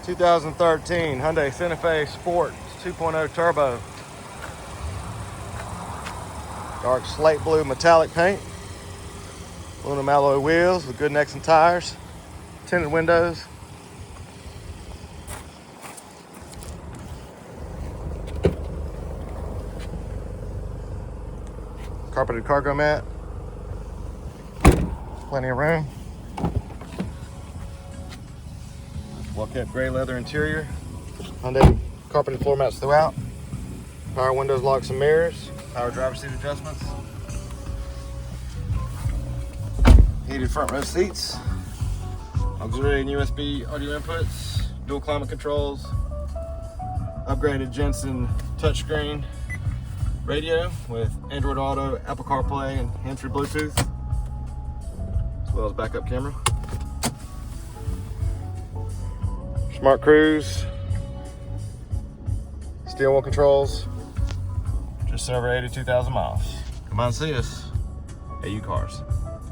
2013 Hyundai Santa Fe Sport 2.0 Turbo. Dark slate blue metallic paint. Aluminum alloy wheels with good necks and tires. Tinted windows. Carpeted cargo mat. Plenty of room. Well kept gray leather interior. Hyundai carpeted floor mats throughout. Power windows, locks, and mirrors. Power driver seat adjustments. Heated front row seats. Auxiliary and USB audio inputs. Dual climate controls. Upgraded Jensen touchscreen radio with Android Auto, Apple Carplay, and hands-free Bluetooth, as well as backup camera. Smart cruise, steering wheel controls, just over 82,000 miles. Come on, see us at U Cars.